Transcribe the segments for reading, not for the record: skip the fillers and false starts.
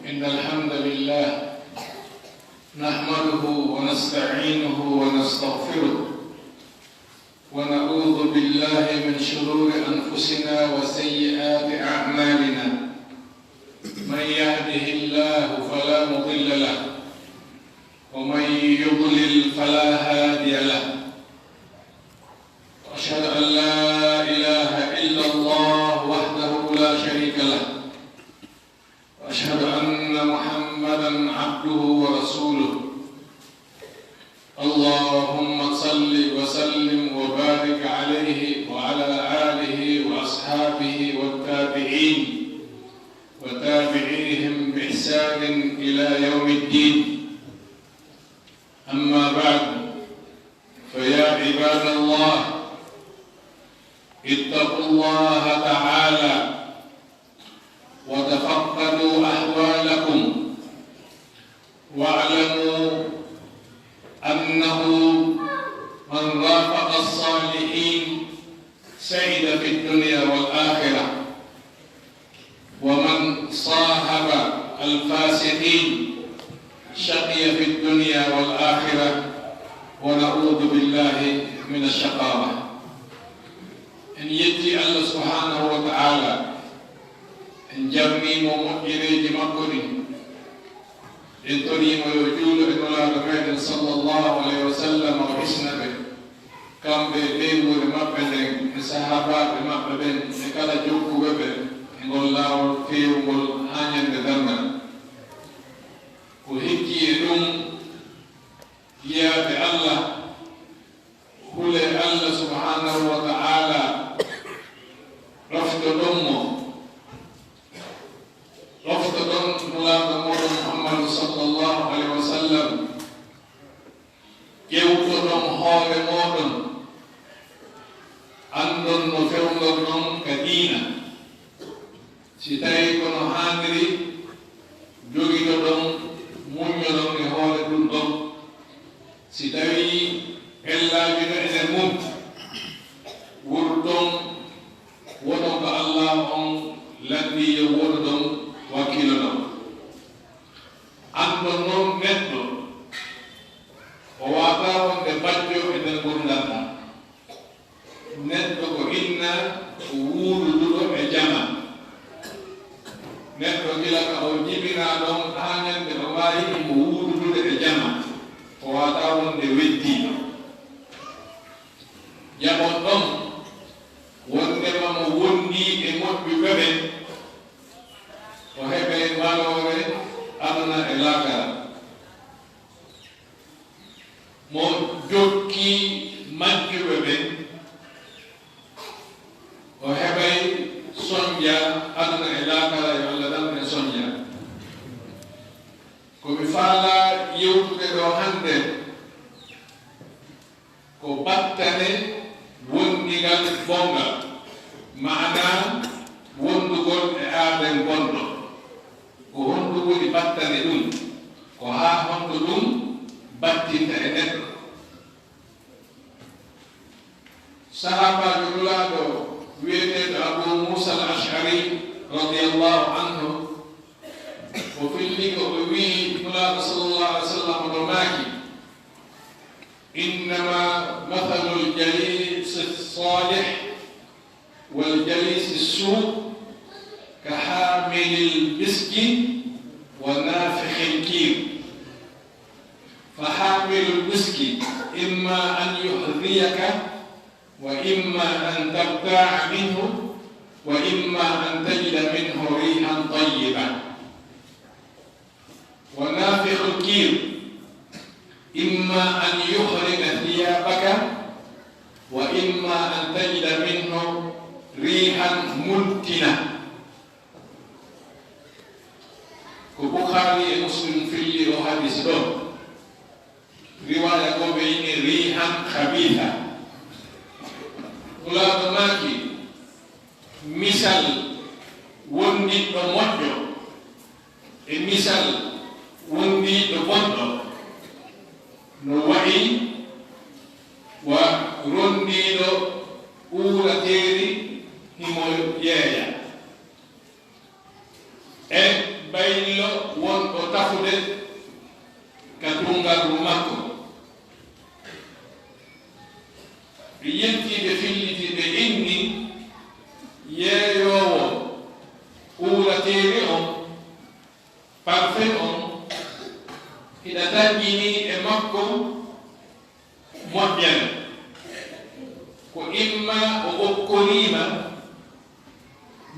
إن الحمد لله نحمده ونستعينه ونستغفره ونعوذ بالله من شرور أنفسنا وسيئات أعمالنا من يهده الله فلا مضل له ومن يضلل فلا هادي له وأشهد أن لا إله إلا الله وحده لا شريك له وأشهد أن محمدا عبده ورسوله اللهم صل وسلم وبارك عليه وعلى آله وأصحابه والتابعين وتابعيهم بإحسان إلى يوم الدين. أما بعد فيا عباد الله اتقوا الله تعالى وتفقدوا أحوالكم واعلموا أنه من رافق الصالحين سعد في الدنيا والآخرة ومن صاحب الفاسقين شقي في الدنيا والآخرة ونعوذ بالله من الشقاوة. إن يجي الله سبحانه وتعالى إن جرني ومؤجري جمكني إن تريم ويجول إن الله رميد صلى الله عليه وسلم وحسنه كم بيدين ورمبن الصحابة رمبن نكالا جوكو وبن إن الله فيه والآن يندرنا وهيكي يدوم يا بالله هو الله سبحانه وتعالى رفض دمه مولانا محمد صلى الله عليه وسلم يوتدم هول مودم أندن نفعلهم كدينا سيتاي كنو هاندري جوغي دم مونيودم نهول دم سيتاي إلا جنو إذا موت وردم ودم الله لدي يوردم وكيلنا أنتم نتلو وواتاهم دبجو إن البرندان نتلو إن وولدو إجاما نتلو كلا كأوجيبنا لهم آنين دمواري وولدو إجاما وواتاهم دويتي يموتهم وندما موندي إموت ببابن وهي بالوره أنا إلاكا موجودكي مجبوبة وهي سونيا أنا إلاكا يولدان سونيا كمثالا يوتو روحانده كبتني ونديغان بونغا معنا وندغول آدم بوندو ko hondu woni battane ɗum ko ha hondu ɗum battinta e neɗɗo. Sahabajo nulaɗo wiyeteɗo Abu Musa al-Ash'ari radiyallahu anhu o filli ko o wii nulaɗo sallallahu alaihi wa sallam ɗo maaki innama mathalu al-jalis as-salih wal jalis as-su' كحامل المسك ونافخ الكير فحامل المسك إما أن يحذيك وإما أن تبتاع منه وإما أن تجد منه ريحا طيبا ونافخ الكير إما أن يخرج ثيابك وإما أن تجد منه ريحا منتنة. Bukhari Muslim fili o hadis do riwaya ko be ini rihan khabitha ulama maki misal wondi do modjo e misal wondi do bondo no wa'i wa rondi do ura teri himo yeya e baylo o okkorima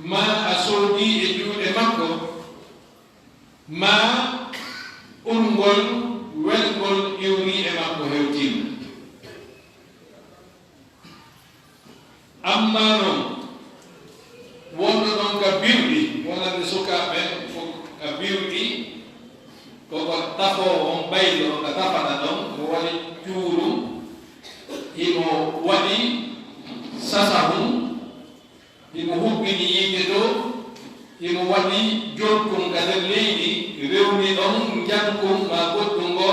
ma a soldi e juuɗe makko ma urngol welgol iwri e makko hewtima amma noon wonɗo ɗon ka birɗi wonande sukaɓe ka birɗi koko tafo on ɓayde on ka tafata ɗon mo waɗi cuuru imo waɗi sasahum imo huɓɓini yiide ɗo imo waɗi jorkum ka nder leydi rewni ɗon jankum ma goɗɗum ngo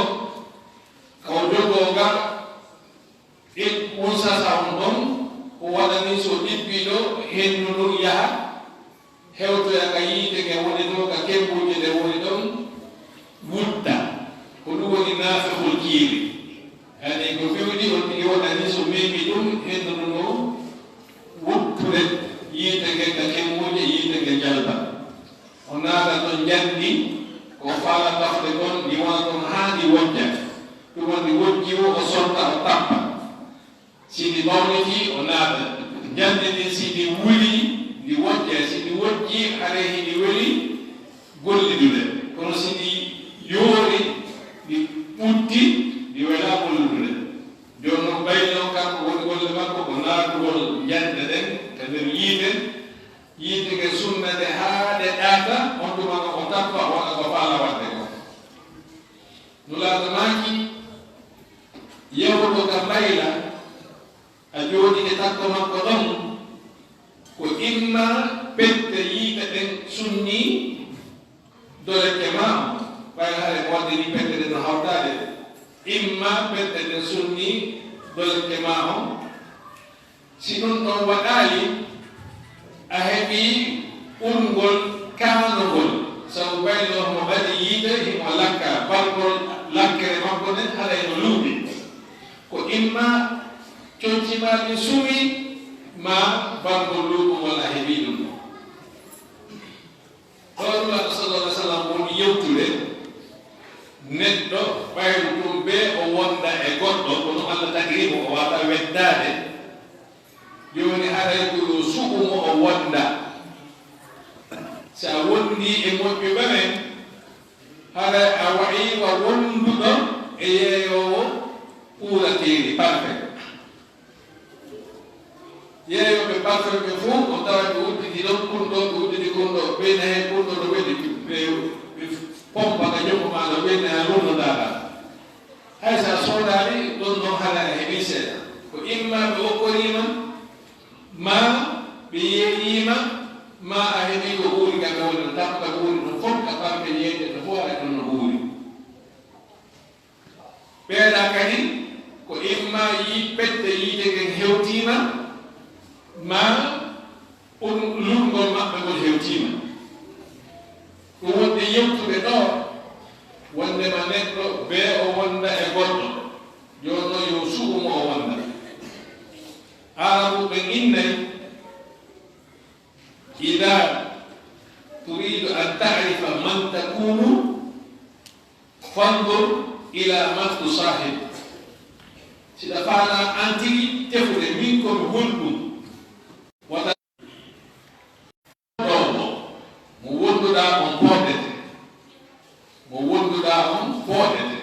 kawo jogoga on sasahum ɗon o waɗani so ɗibbiɗo hennu ɗum yaha hewtoya ka yiide ke woni ɗo ka kembuje ɗe woni ɗon wutta ko ɗum woni naafehol kiiri ani ko fewɗi on tigi waɗani so memi ɗum hennu ɗum o wuttude yiide ke ka kembuje yiide ke jalba o naata ɗon janndi ko faala tafde ɗon ɗi wona ɗon haa ɗi wojja ɗum woni wojji o o sorta o tappa sidi mawniti o naata jande ɗin sidi wuli ɗi wojja sidi wojji hare hiɗi weli gollidude kono sidi yoori ɗi ɓutti ɗi wela gollude joni noon ɓayno kanko woni golle makko ko naatugol jande ɗen e nder yiide ke sunnade haa ɗe ɗaata on tumaka o tappa wona ko faala wadde ko nulaaɗo maaki yewto ka mayla a jooɗi e takko makko ɗon ko imma pette yiide ɗen sunni doleke ma ɓay hare ko wadde ni pette ɗen no hawtaade imma pette ɗen sunni doleke ma on si ɗum ɗon waɗaali a heɓi urngol kaanogol sabu ɓayno mo ɓaɗi yiide himo lakka bargol lakkere makko nden haɗa eno luuɓi ko imma concimaɗi sumi ma bangol luuɓugol a heɓi ɗum ɗoɗulaɗo sallallah alih sallam woni yewtude neɗɗo ɓayru ɗum ɓe o wonda e goɗɗo kono allah tagirimo o wata weddade joni haray ko yo suɓumo o wonda sa wondi e moƴƴuɓe men hara a wayiwa wonduɗo e yeeyowo ɓuurateeri parfait yeeyoɓe parfait ɓe fof o tawa ɓe udditi ɗon kunɗo ɓe udditi kunɗo ɓeyna hen kunɗo ɗo weɗi ɓe pompa ka jommo maɗo ɓeyna hen runnoɗaɗa hay sa soodani ɗon ɗon hara e heɓi seeɗa ko imma ɓe okkorima ma ɓe yeeyima ma a heɓi ko ɓuuri kamɓe woni no tappa ko woni no fof ka ɓamɓe yeeyde no fof aɗa ɗon no ɓuuri ɓeeɗa kadi ko imma yi pette yiide ken hewtima ma on lurgol maɓɓe ngol hewtima ɗum wonde yewtuɓe ɗo wondema neɗɗo be o wonda e goɗɗo jooni noon yo suɓumo o wonda arabu ɓe innay ida turidu an tarifa man takunu fandur ila man tusahib siɗa faala an tigi tefude min komi wonɗum wata ɗowmo mo wonduɗa on pooɗete mo wonduɗa on pooɗete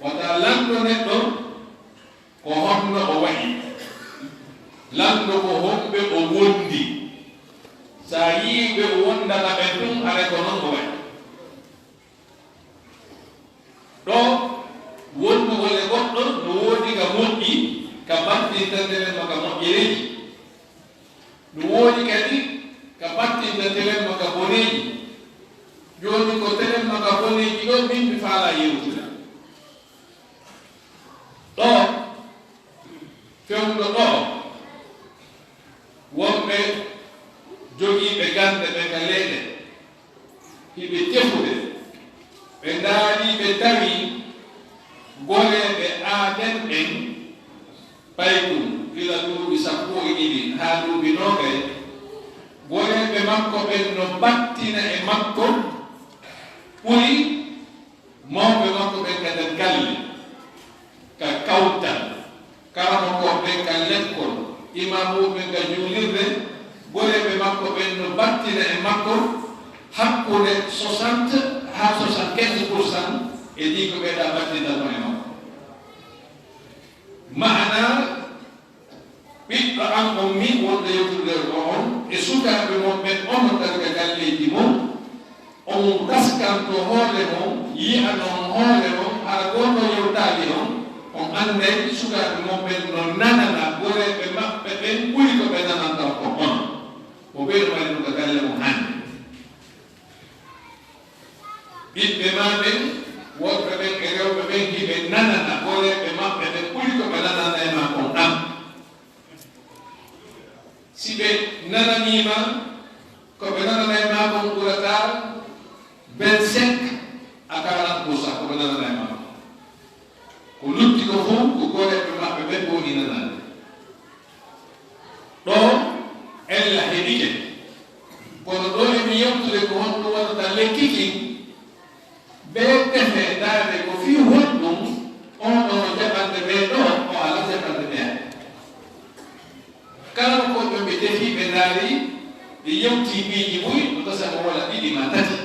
wata lanɗo neɗɗo ko honno o waɗi lanɗo ko homɓe o wondi sa yiiɓe o wondana ɓe ɗum are ko noon o waɗi ɗo wondugol e goɗɗo no woodi ka moƴƴi ka battintantemen mo ka moƴƴereji no woodi kadi ka battintantemen mo ka boneji joni ko tenen mo ka boneji ɗo min mi faala yewtude ɗo fewndo ɗo wonɓe jogiiɓe gande ɓe ka leyɗe hiɓe tefude ɓe ndaari ɓe tawi goleɓe aaden ɓen paykum ila duuɓi sappo e ɗiɗi haa duuɓi noogay goleɓe makko ɓen no battina e makko ɓuri mawɓe makko ɓen ka nder galle ka kawtal karamo ko ɓen ka lekkol imamu ɓe ga juulirde goleɓe makko ɓen no battina e makko hakkude 60 ha 75% e ɗi ko ɓeeɗa battinta ɗon e makko maana ɓiɗɗo an on min wonde yewtude o on e sukaaɓe mon ɓen ono darga galleji mum on gaskanto hoore mum yi'a noon hoore mum haa goto yewtaali on on annde sukaaɓe mon ɓen no nanana goreɓe maɓɓe ɓen ɓuri ko ɓe nananta ko on mo ɓeyɗo wari ɗum ko galle mum hannde ɓiɓɓe ma ɓen woɓɓe ɓen e rewɓe ɓen hiɓe nanana goreɓe maɓɓe ɓen ɓuri ko ɓe nanana e ma kon ɗam si ɓe nananima ko ɓe nanana e ma kon ɓurata 25 à 40% ko ɓe nanana e ma ko lutti ko fof ko goreɓe maɓɓe ɓen woni nanande ɗo ella heɗike kono ɗo emi yewtude ko honɗum waɗata lekkiki ɓe tefe daade ko fi honɗum on ɗo jaɓande ɓe ɗo o ala jaɓande ɓe kala ko ɓe ɓe defi ɓe ndaari ɓe yewti miiji ɓuy no tasama wala ɗiɗi ma tati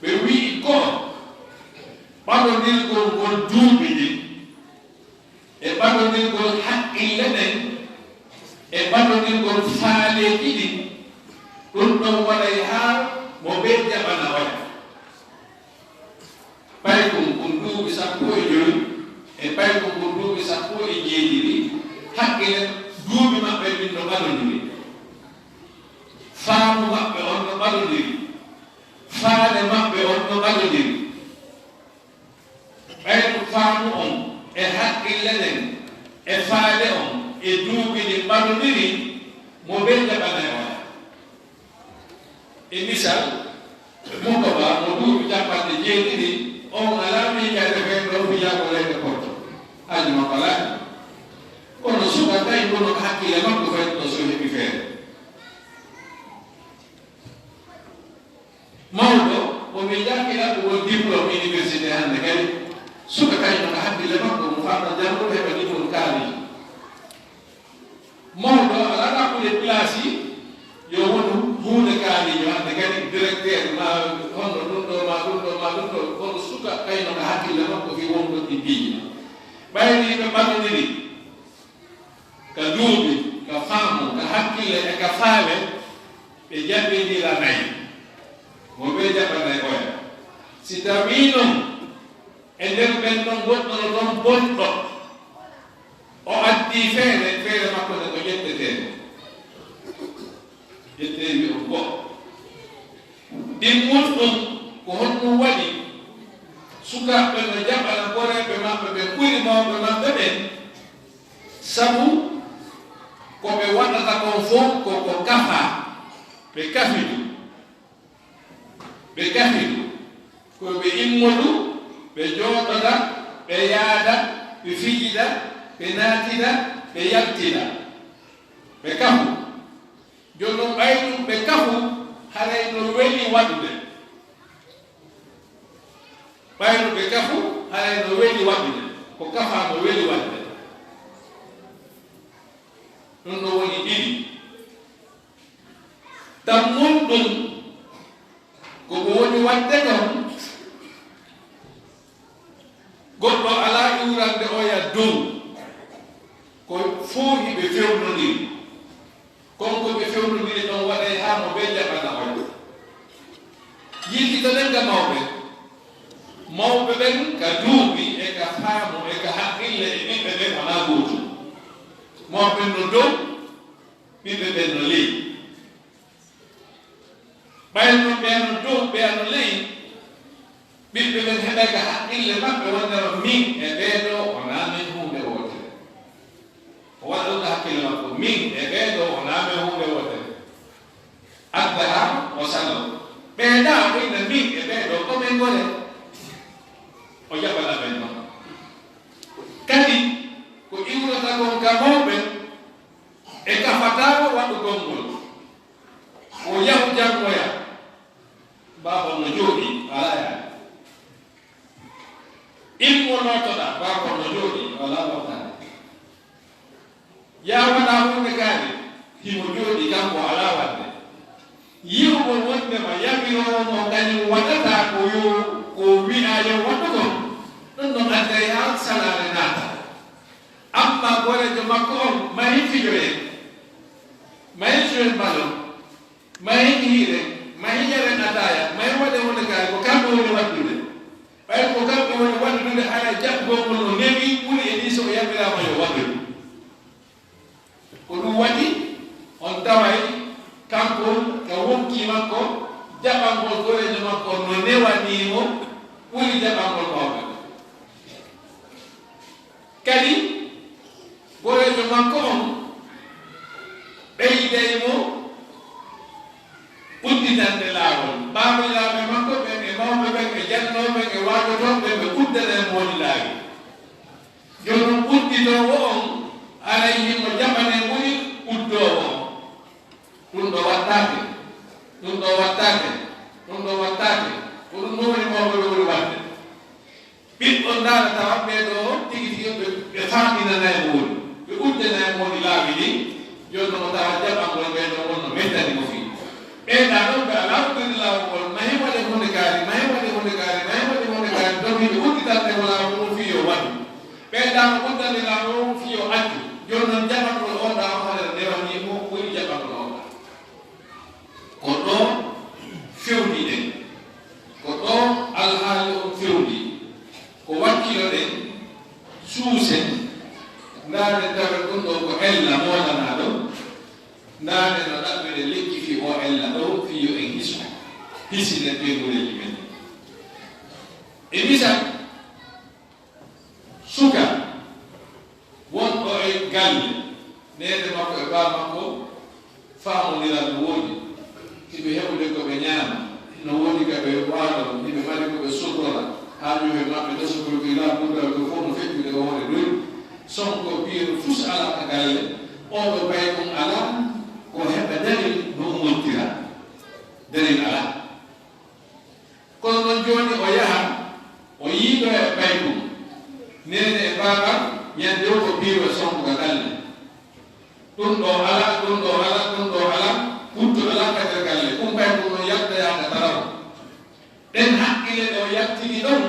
ɓe wii ko ɓaɗondirgol ngol duuɓi ɗin e ɓaɗondirgol haqqille ɗen e ɓaɗondirgol faaleeji ɗin ɗum ɗon waɗay haa mo ɓe jaɓana waɗa ɓay kon duuɓi 15 e ɓay kon duuɓi 17 haqqille duuɓi maɓɓe ɗin no ɓaɗondiri faamu maɓɓe on no ɓaɗondiri faade maɓɓe on no ɓaɗondiri ɓayno faamu on e haqqille ɗen e faade on e duuɓi ɗi ɓaɗondiri mo ɓe jaɓana e waɗa e misal mukoba mo duuɓi 70 on alaa miijade ɓen ɗo fiyaako leyɗe porto haaju makko alaa kono suka tawi kono ko hakkille makko fayi ɗo so heɓi feere mawɗo omi janginaɓe won diplôme université hannde kadi suka kañum ko hakkille makko mo famɗo janngude heɓa diplôme kaalijo mawɗo ala ɗaɓɓude place yi yo wonu huunde kaalijo hannde kadi directeur ma honno ɗum ɗo ma ɗum ɗo ma ɗum ɗo kono suka kayno ko hakkille makko fi wonɗo ɗi piiji ɓayni ɓe ɓaɗodiri ka duuɓi ka faamu ka hakkille e ka faame ɓe jaɓɓindira nayi mo ɓe jaɓana e oya si tawi noon e nder ɓen ɗon goɗɗo no ɗon bonɗo o addi feere makko ne ko ƴettetee ƴetteewi o goɗɗo ɗin muɗɗum ko honɗum waɗi sukaaɓe no jaɓana goreeɓe maɓɓe ɓe ɓuri mawɓe maɓɓe ɓen sabu ko ɓe waɗata kon fof koko kafa ɓe kafidu ko ɓe immodu ɓe jooɗoda ɓe yaada ɓe fijida ɓe naatida ɓe yaltida ɓe kafu jooni noon ɓayɗum ɓe kafu haray no weli waɗude ɓayɗum ɓe kafu haray no weli waɗude ko kafa no weli waɗude ɗum ɗo woni ɗiɗi tammum ɗum koko woni wadde ɗon goɗɗo alaa iwrande oya dow ko fuu hiɓe fewnodiri konko ɓe fewnodiri ɗon waɗay haa mo ɓe jaɓana oya yiltitaɗenga mawɓe ɓen ka duuɓi e ka faamu e ka haqqille e ɓiɓɓe ɓen wonaa gootum mawɓe no dow ɓiɓɓe ɓen no ley ɓayno ɓeeno dow ɓeeno ley ɓiɓɓe ɓen heɓay ka haqqille maɓɓe wondema min e ɓeeɗo wonaa min hunde wotere o waɗa ɗum ko hakkille makko min e ɓeeɗo wonaa min hunde wotere adda haa o sallo ɓeeɗaa ɓuyna min e ɓeeɗo komin ngole o jaɓana ɓen noon kadi ko iwrata kon ka mawɓe e kafataako waɗugol ngol o yahu janngoya baaba no jooɗi alaa yaade immo nootoɗa baaba no jooɗi alaa wottaade yawata hunde kaari himo jooɗi kanko ala wadde yiwgol wondema yamiroo mo kañum waɗata ko wi'a yo waɗa kon ɗum ɗon addere ha salare naata amma gorejo makko on mahi fijoye mahi joen ballon mahi hiire mahi yaren ataya mahi waɗe hunde kaari ko kamɓe woni waddude ɓay ko kamɓe woni waddude ala jaɓgolngol no newi ɓuri e ni so o yamirama yo waddude ko ɗum waɗi on taway kanko e wonki makko jaɓangol gorejo makko no newanimo ɓuri jaɓangol mawɓe kadi gorejo makko on ɓeydeymo udditande laawol baabiraɓe makko ɓen e mawɓe ɓen e jannoɓe e waɗotoɓe ɓe uddanemo woni laawi jonon udditowo on aray himo jaɓane ɓuri uddowo ɗum ɗo wattake ɗum ɗo wattake ɗum ɗo wattake ko ɗum ɗo woni mawɓe ɓe woni wadde ɓiɗɗo ndaara tawa ɓeeɗo tigi tigi ɓe famɗinanaymo woni ɓe uddanaymo woni laawi ɗi joni nomo tawa jaɓangol ɓeeɗo wonno mettani mo fi ɓeeɗa ɗon ɓe ala uddiri laawol mahi waɗe hunde kaari mahi waɗe hunde kaari mahi waɗe hunde kaari donc ɓe udditannemo laawol mo fiyo waɗu ɓeeɗamo uddani laawol mo fiyo accu joni noon jaɓangol oɗa hoore ndewanimo ɓuri jaɓangol oɗa ko ɗo fewni ɗen ko ɗo alhaali on fewni ko wakkilo ɗen suusen ndaane tawe ɗum ɗo ko ella moolanaɗo ndaane no ɗaɓɓiɗe lekki fi o ella ɗo fiyo en hisu hisine ɓegureji men e misal suka wonɗo e galle nede makko e baa makko faamodiral no woodi hiɓe heɓude ko ɓe ñaama no woni ka ɓe waalo hiɓe mari ko ɓe sodora haajuɓe maɓɓe ɗosokoyla ɓurɗal ko fof no feƴƴude o wone ɗoy sonko biiro fus ala ka galle oɗo bay ɗum ala ko heɓa daril no umontira daril ala kono noon joni o yaha o yiiɗo e bay ɗum nene e baba ñande o ko biiro sonko ka galle ɗum ɗo ala ɗum ɗo ala ɗum ɗo ala ɓurto ala kader galle ɗum bay ɗum no yaltayaka taraw ɗen haqqille ɗe o yaltini ɗon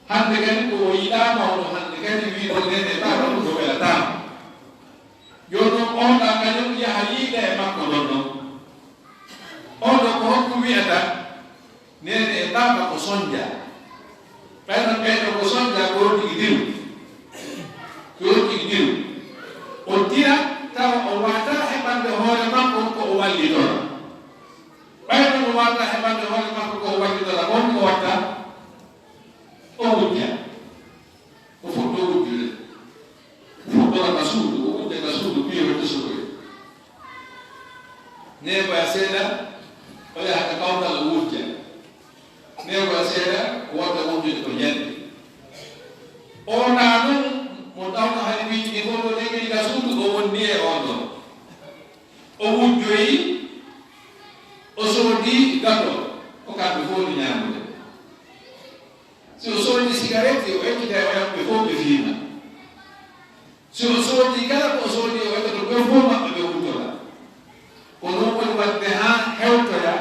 hande kadi ko o yiɗama ono hande kadi wiɗo nene e baba ɗum ko welatama joni noon oɗa kañum yaha yiiɗa e makko ɗon ɗon oɗo ko hokku wiyata nene e baba ko soñdia ɓayno ɓeɗo ko soñdia ko tigi diru ko tigi diru o dira tawa o wata heɓande hoore makko ko o wallitora ɓayno o wata heɓande hoore makko ko o wallitora on ko watta o wujja o fuɗɗo wujjude fuɗɗoraka suudu o wujjaka suudu piyoto sokoye neɓoya seeɗa o yahaka kawtal o wujja neɓoya seeɗa o wadda wujjude ko ñande ona noon mo tawno hay wiiji ɗi fof ɗo neɓiga suudu o wonni e on ɗon o wujjoyi o soodi gato ko kamɓe fof ɗi ñamude si o soodi cigarette o ekkita e oyamɓe fof ɓe fiima si o soodi kala ko o soodi o ekkata ɓe fof maɓɓe ɓe wujjora ko noon woni wadde ha hewtoya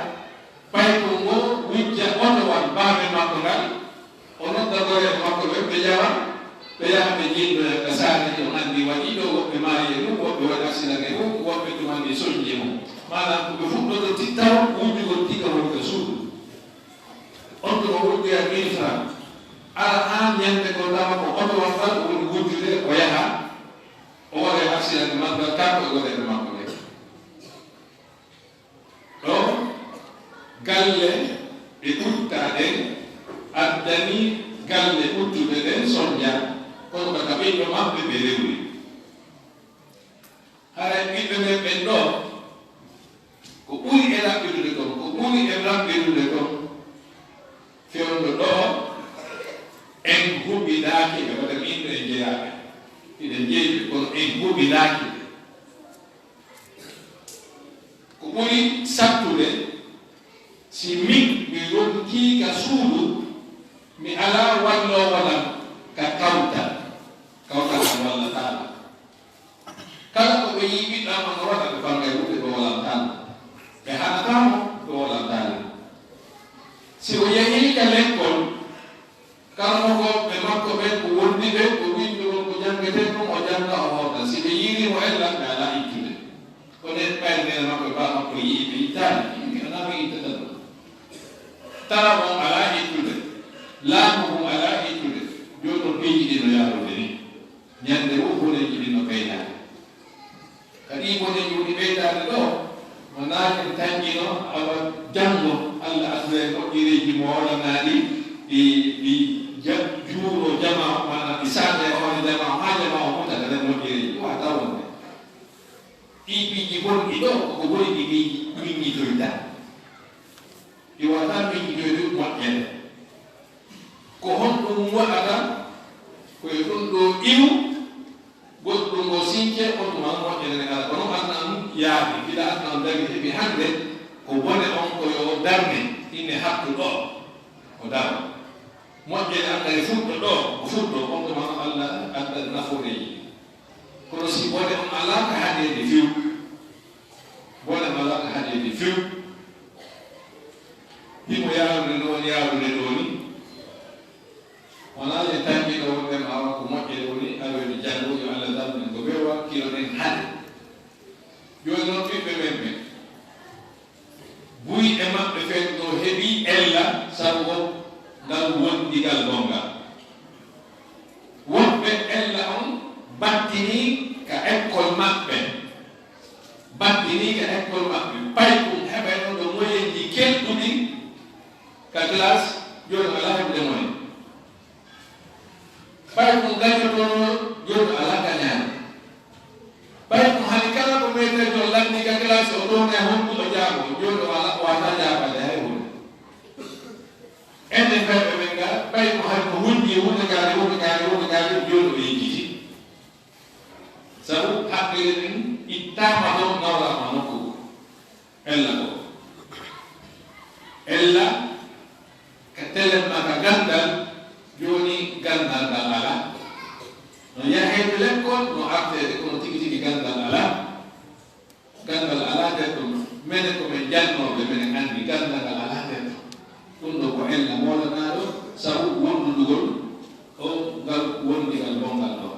ɓay ko ngo wujja otowal baaɓe makko ngal o nodda gore makko ɓe ɓe jawa ɓe yaha ɓe jiiɗoya ɓe saare on anndi waɗiɗo woɓɓe maayi e ɗum woɓɓe waɗi accident e ɗum woɓɓe tumandi soñji e mum manam koɓe fuɗɗoto tittaw wujjugol tigga woni ko suudu on to o wujjoya 1000 francs ala an ñande ko tawa ko oto wattal o woni wujjude o yaha o waɗe accident maggal kanko e goɗeɓe makko ɓe ɗo galle ɓe ɓutta ɗen addani galle ɓuttuɓe ɗen soñja kono kaka ɓiɗɗo maɓɓe ɓe rewri haray ɓiɓɓe men ɓen ɗo ko ɓuri e raɓɓiɗude kon ko ɓuri e raɓɓiɗude kon fewndo ɗo en huɓɓiɗaaki ɓe waɗa ɓiɗɗo e jeyaɓe iɗen jeeɓi kono en huɓɓiɗaaki ko ɓuri sattude si min mi ronkiika suudu mi alaa walloowo lam ka kawtal kawtal am wallataala kala ko ɓe yiɓiɗɗama no waɗa ɓe famɗe wuɗe ɓe walantano ɓe haɗatamo ɓe walantani si o yehi ka l'école karmokoɓe makko ɓen ko wondi ɓe ko winɗuɗon ko jangeten ɗum o janga o hawta si ɓe yirimo ella ɓe ala ittude konen ɓernene makko ba makko yii ɓe ittani anama ittata ɗum tara on ala ittude laamu mum ala ittude joni ɗon peeji ɗi no yarude ni ñande fof boneji ɗi no ɓeydade kadi boneji woni ɓeydade ɗo no naaten tanƴino awa janngo allah asde moƴƴireji mo waɗanaɗi ɗi juuro jama mana ɗi sade hoore jama ha jama o mutata nden moƴƴireji wata wonde ɗi piiji bonɗi ɗo koko boni ɗi miññitoyta ɗi wata miññitoyde moƴƴere ko honɗum waɗata koye ɗum ɗo iwu goɗɗum o sinke on ɗum an moƴƴere nde ngala kono anna an yaabi fiɗa anna on dari heɓi hande ko bone on koyo darne inne hattu ɗo o daro moƴƴere andare fuɗɗo ɗo o fuɗɗo on ɗum an allah adda naforeji kono si bone on alaka haɗede few bone on alaka haɗede few himo yaarude ɗo woni yaarude ɗo ni wona le tanƴiɗo wonɗen awa ko moƴƴere woni awede janngo yo allah damnen ko ɓe wakkiloɗen haɗe joni noon ɓiɓɓe men ɓe buy e maɓɓe fen no heeɓi ella sabu ngal wondigal gongal wonɓe ella on battini ka école maɓɓe battini ka école maɓɓe pay ɗum heɓeno ɗo moyenji kelɗuɗi ka classe joni ala heɓde moyen pay ɗum gañotono joni ala gañani pay ɗum hani kala ko metejo lanni ka classe o ɗon e honɗuɗo jaago joni o ala wata jaabade hay hunde ende feɓe ɓen ga pay ɗum hani ko hunji hunde gaari joni o yejjiti sabu haqqille ɗin ittama ɗon nawlama nokku ella ko ella ka telenma ka gandal joni gandal ngal ala no yahede l'école no artede kono tigi tigi gandal ala nder ɗum minen komin jannoɓe minen andi gandal ngal ala nder ɗum ɗo ko ella molanaɗo sabu wondudugol o ngal wondigal bongal ɗo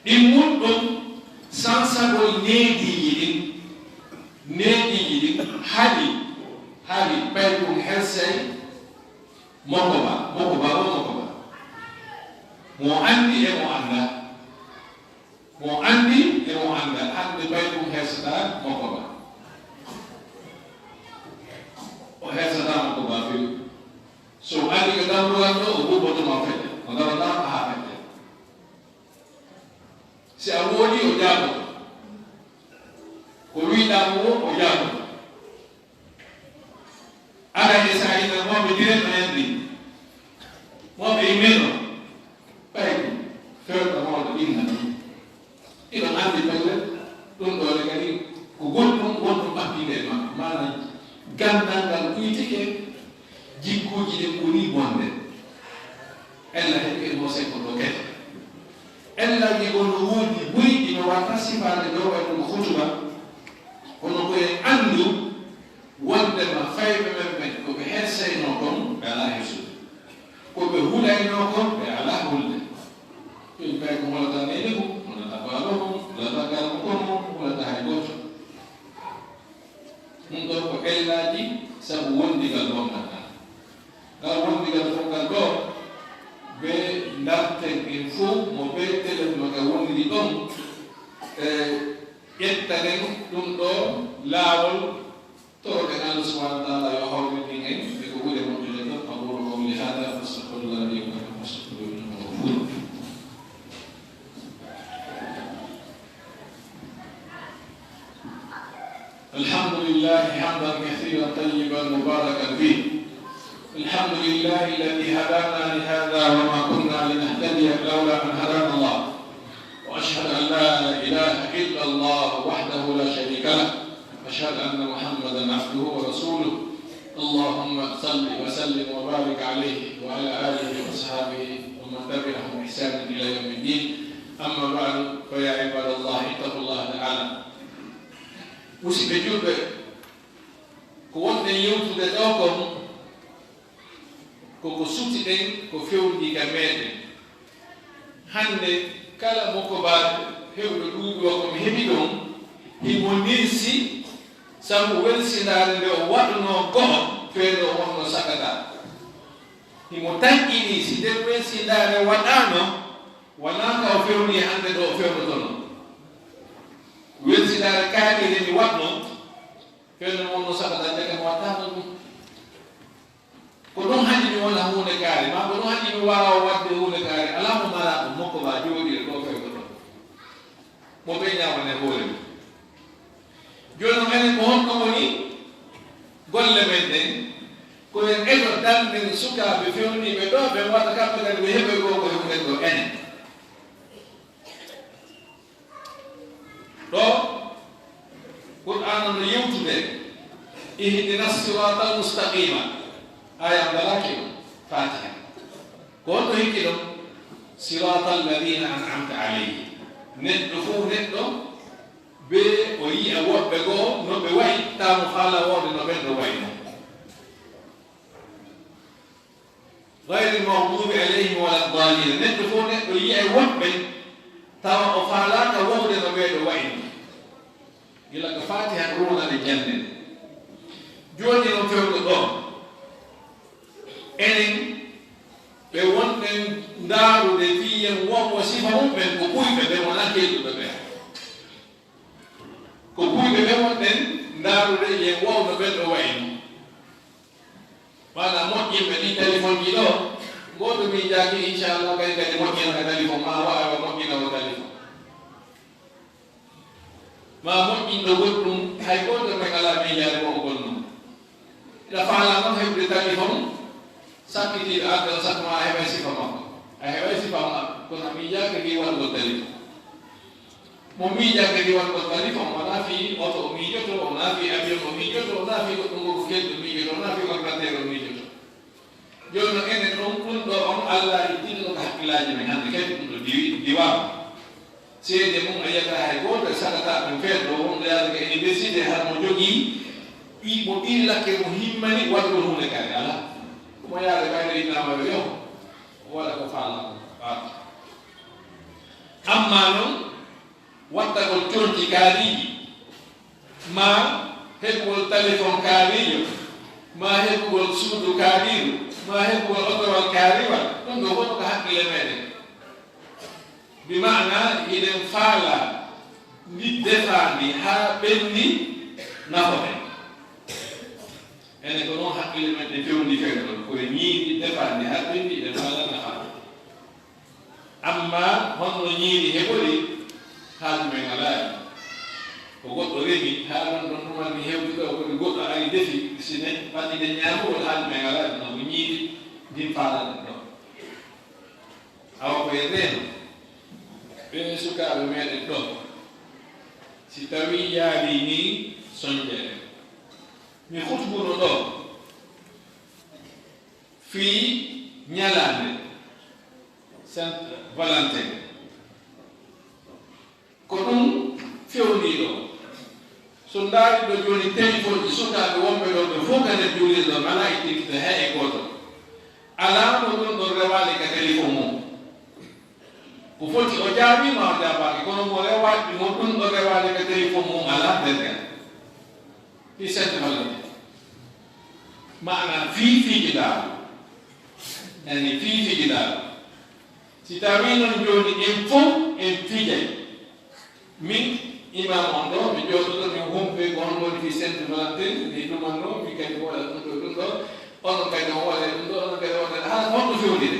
ɗimmun ɗum sansagol neediji ɗin haali ɓay ɗum hersey mokoba mo andi e mo anda hande ɓay ɗum hersata mokoba o hersata mokoba fewi so andi ko dawrugal ɗo o ɓuɓɓotoma feƴƴa o daranama ha feƴƴa si a woodi o jaaboto ko wiɗamo o jaaboto ala e sa ina moɓe diren no henndi moɓe immeno ɓay fewɗo mawɗo inna iɗon anndi pelle ɗum ɗone kadi ko goɗɗum wonɗum ɓattinde e makko mana gandal ngal ɓuytike jikkuji ɗen ɓuri bonde ella heɓi e mo sekko ɗo kete ella wi ono woodi buyɗi no wata sifade dow e ɗum hutuba kono koye anndu wondema fayɓe men ɓen ko ɓe herseyno kon ɓe ala hersude ko ɓe hulayno kon ɓe ala hulde ɗum ɓay ko holata nene mum holata baalo mum holata galmo kon mum holata hay goto ɗum ɗo ko ellaji sabu wondigal bongal ngal wondigal bongal ɗo ɓe darten en fof mo ɓe téléphone ga wondiri ɗon ƴettanen ɗum ɗo laawol toroɗen Allah subhanahu wa ta'ala yo hawriɗin en ɓe ko ɓuri moƴƴude ɗon aqulu qawli hada fastaghfirullah li wa lakum wastaghfiruhu innahu ghafurur rahim الحمد لله حمدا كثيرا طيبا مباركا فيه الحمد لله الذي هدانا لهذا وما كنا لنهتدي لولا ان هدانا الله واشهد ان لا اله الا الله وحده لا شريك له واشهد ان محمدا عبده ورسوله اللهم صل وسلم وبارك عليه وعلى اله واصحابه ومن تبعهم باحسان الى يوم الدين أما بعد فيا عباد الله اتقوا الله تعالى musidɓe julɓe ko wonɗen yewtude ɗo kon koko sutiɗen ko fewndi ka meɗen hande kala mokkobaɗo hewɗo ɗuuɓi o komi heɓi ɗon himo nirsi sabu welsindare nde o waɗuno go'o feere o wonno sakata himo taƴƴini si nden welsindare waɗano wona ka o fewni hande ɗo o fewnotono welsindare kaɗiri mi waɗno feere o wonno sakata jaga mi wattano ɗum ko ɗum haɗi mi wona hunde kaari ma ko ɗum haɗi mi wawa wadde hunde kaari ala mo mara ɗum mokko ma jooɗire ɗo fewnoto mo ɓe ñamane hoore mum joni enen ko honɗo woni golle men ɗen koyen eto danɗen sukaɓe fewniɓe ɗo ɓe waɗa kamɓe kadi ɓe heɓe goo ko hewɗen ɗo enen ɗo qur'an no yewtude ihdina sirata almustaqima aya mbalaki ɗo fatiha ko honɗo hikki ɗo sirata alladina an'amta alayhim neɗɗo fof neɗɗo be o yi'a woɓɓe goo no ɓe wayi tamo haala wode no ɓen ɗo wayi no gayri mawdubi alayhim wala dalina neɗɗo fof neɗɗo yi'a woɓɓe tawa o faalaka wode no ɓeeɗo wayi no gila ko fatiha runade jande joni no fewɗo ɗo enen ɓe wonɗen ndaarude fiyen wonwo sifa mumɓen ko ɓuyɓe ɓe wona kelɗuɓe ɓe ko ɓuyɓe ɓe wonɗen ndaarude yen wowno ɓen ɗo wayno mana moƴƴinɓe ɗi téléphone ji ɗo goto min jaaki inchallah kadi kadi moƴƴina ka téléphone ma wawa moƴƴina o téléphone ma moƴƴinɗo goɗɗum hay goto men ala miijaade ko gonɗum ina faala noon heɓde téléphone sakkitiɗo addan sakma a heɓay sifa makko a heɓay sifa ma kono a miijaake gi waɗgol téléphone mo miijaake gi waɗgol téléphone wona fi oto o miijoto wona fi avion o miijoto wona fi goɗɗum ngoko kelɗo miijoto wona fi ordinateur o miijoto joni no enen ɗon ɗum ɗo on allah ittinno ko hakkillaji men hannde kadi ɗum ɗo diwama seede mum a yiyata hay goto sagata ɗum feetɗo wonɗo yaade ko université har mo jogii mo ɓillakke mo himmani waɗgol hunde kadi ala mo yaade ɓayno innamaɓe yo waɗa ko faala ɓaata amma noon wattagol coñci kaaliiji ma heɓgol téléphone kaalijo ma heɓgol suudu kaaliru ma heɓgol otowal kaariwal ɗum ɗo woni ko haqqille meɗen bi mana iɗen faala ndi defaandi haa ɓenndi nafoten ene ko noon haqqille men ɗe fewndi feere ɗon koye ñiiri defaandi haa ɓenndi ɗen faala nafaade amma honno ñiiri heɓori haaju men alaayi ko goɗɗo remi haalan ɗon ɗumanni hewde ɗo kodi goɗɗo ari defi sine waɗɗide ñaamugol haaju men alaayi no ko ñiiri ndin faalaɗen ɗo awa koye reeno ɓe sukaaɓe meɗen ɗo si tawi yaari ni soñƴere mi hutbuno ɗo fii ñalaande Saint Valentin ko ɗum fewniɗo so ndaari ɗo joni téléphone ji sukaaɓe wonɓe ɗo ɓe fof kade juulirɗo mala ittinkita he e gooto alaa no ɗum ɗon rewaali ka téléphone mum ko foti o jaabima o jaabaaki kono mo rewaɗi mo ɗum ɗo rewaali ka téléphone mum alaa dergal fi Saint Valentin maana fiifiijiɗaaɗo ene fiifiijiɗaaɗo si tawi noon joni en fof en fijay min imam on ɗo mi jooɗoɗo mi humpe ko on woni fi Saint Valentin mi ɗumanno mi kadi waɗa ɗum ɗo ɗum ɗo onon kadi on waɗe ɗum ɗo onon kadi waɗe haa honɗo fewndire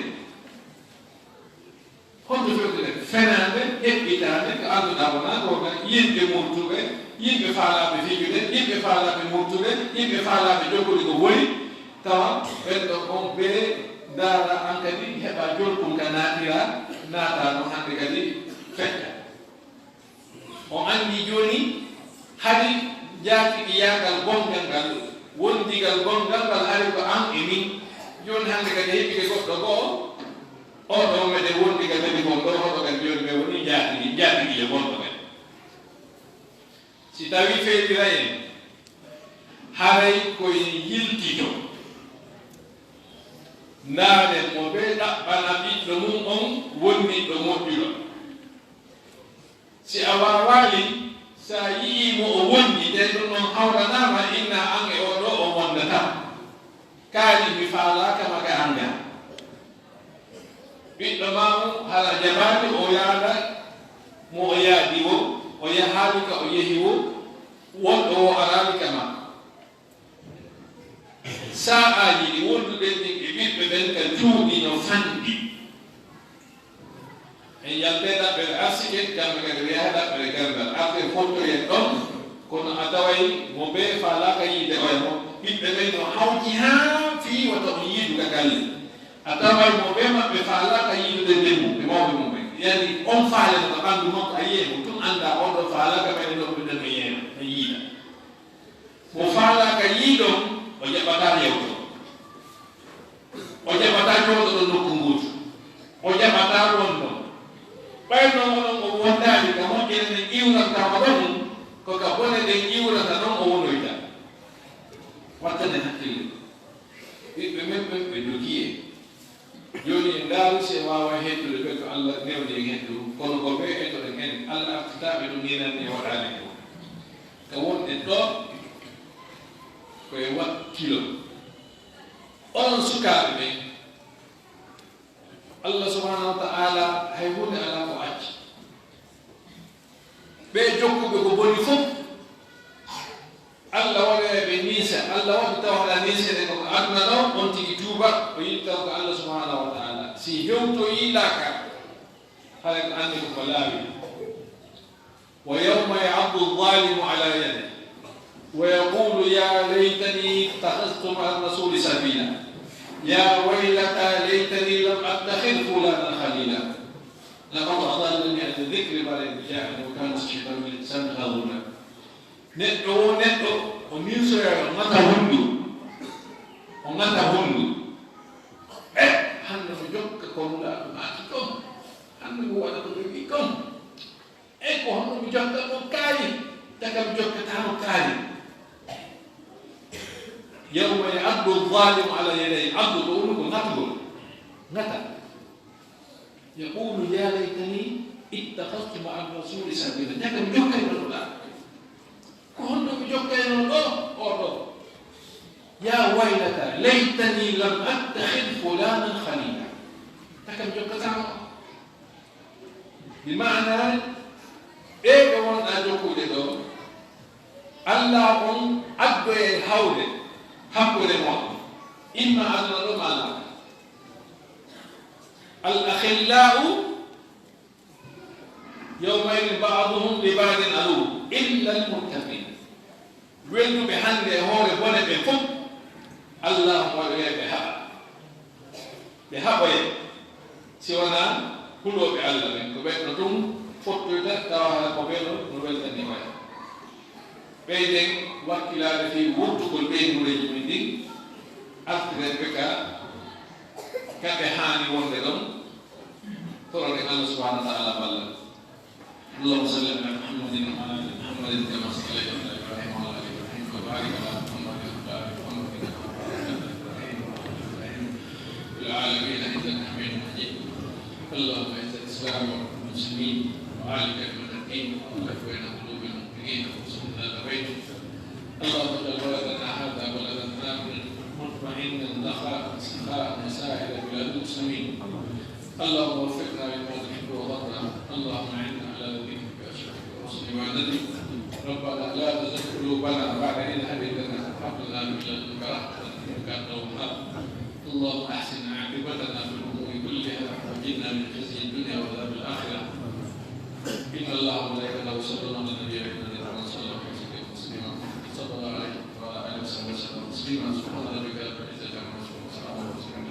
honɗo fewndire fenaande heɓɓitaande ko annduɗa wona ko yimɓe murtuɓe yimɓe faalaɓe fijude yimɓe faalaɓe murtude yimɓe faalaɓe joggude ko woni tawa ɓen ɗo on ɓe ndaara an kadi heɓa jolkum ka naatira naata no hannde kadi feƴƴa o anndi jooni hari jaatiɗi yaagal gongal ngal wondigal gongal ngal hari ko an e min jooni hannde kadi heɓide goɗɗo go'o oɗo meɗe wondi ka kadi kon ɗo hoɗo kadi joni ɓe woni jaatigi e wonɗo kadi si tawi feeɗira en haray koye yiltito ndaaren mo ɓe ɗaɓɓana ɓiɗɗo mum on wonniɗɗo moƴƴuɗo si a wawali sa yiimo o wondi nden ɗum noon hawranama inna an e oɗo o wondata kaali mi faalaka maga anga ɓiɗɗo mamu hala jaɓani o yaada mo o yaadi wo o yahaali ka o yehi wo wonɗo o araali ka ma sa'aji ɗi wonduɗen ɗin e ɓiɓɓe ɓen ka cuuɗi no fanɗi en yalde ɗaɓɓere arsike kamɓe kadi ɓe yaha ɗaɓɓere gardal arde fottoyen ɗon kono a taway mo ɓe faalaka yiide oya mo ɓiɓɓe ɓen no hawti haa fii wata on yiiduka galle a taway mo ɓe maɓɓe faalaka yiidude ndemmu ɓe mawɓe mum ɓe yani on faale no ka ɓanndu makko a yiye mo tum annda oɗo faalaka ɓene ɗo ɓe ɗen ɓe yeena ɓe yiida mo faalaka yiiɗon o jaɓata yewto o jaɓata jooɗo ɗo nokku nguutu o jaɓata wonɗon ɓayno oɗon o wondaani ka moƴƴere nde iwrantama ɗon ko ka bone ɗen iwrata ɗon o wonoyta wattane hakkille ɓiɓɓe men ɓen ɓe dogiye joni en ndaaru si e wawa heddude ɓe ko Allah newni en heddu kono ko ɓe etoɗen hen Allah artitaɓe ɗum ninanni e waɗani ko ka wonɗen ɗo koye wat kilo on sukaaɓe ɓen Allah subhanahu wa ta'ala hay hunde ala ko acci ɓe jokkuɓe ko boni fof Allah waɗoɓe niisa Allah waɗi taw haɗa niisede ko aduna ɗo on tigi tuuba o yiɗi taw ko Allah subhanahu wa ta'ala si hewtoyiɗaka haɗa ko anndi koko laawi wa yawma ya'addu adh-dhalimu ala yadihi ويقول يا ليتني اتخذت مع الرسول سبيلا يا ويلتى ليتني لم اتخذ فلانا خليلا لقد اضلني عن الذكر بعد إذ جاءني وكان الشيطان للانسان خذولا neɗɗo o miisoya o ngata hondu hande mo jokka konnuɗa ɗo maaki kom hande mo waɗa ko jogii kom ko honno mi jokka mo kaari daga mi jokkatamo kaari يوم يعض الظالم على يديه عض تقول نتل يقول يا ليتني اتخذت مع الرسول سبيلا لكن جوكاي ولا كون جوكاي ولا يا ويلتى ليتني لم اتخذ فلانا خليلا لكن جوكاي بمعنى ايه كون اجوكو دو الله on addo e hawde hakkude moɗon imma aduna ɗo malla al akhillau yawmaidin ba'duhum li ba'din adu illa al muttaqin welnuɓe hande e hoore bone ɓe fof Allah waɗoye ɓe haɓoye si wona huɗoɓe Allah ɓen ko ɓenno ɗum fottoyta tawa ko ɓeɗo no weltani waya ɓeyden wakkilaade fi wurtugol ɓeydureji min ɗin artireɓe ka kaɓe haani wonde ɗon toroɗe Allah subhanahu wa ta'ala balla allahumma salli ala muhammadin wa ala ali muhammadin kama sallaita ala ibrahim wa ala ali ibrahim wa barik ala muhammadin wa ala ali muhammadin kama barakta ala ibrahim wa ala ali ibrahim fil alamin innaka hamidun majid allahumma izz al-islam wal muslimin wa ali al-muttaqin wa kafina qulubil mu'minin اللهم اجعل بلدنا هذا بلدا امنا مطمئنا رخاء سخاء وسائر بلاد المسلمين اللهم وفقنا لما تحب وترضى اللهم اعنا على ذكرك واشركك وحسن عبادتك ربنا لا تزغ قلوبنا بعد إذ هديتنا وهب لنا من لدنك رحمة إنك أنت الوهاب اللهم احسن عاقبتنا في الامور كلها واجعلنا من خزي الدنيا وعذاب الاخره ان الله وملائكته يصلون على النبي يا ايها الذين امنوا صلوا عليه صلى الله عليه وعلى اله وصحبه وسلم تسليما سبحان ربك رب العزه عما يصفون وسلام على المرسلين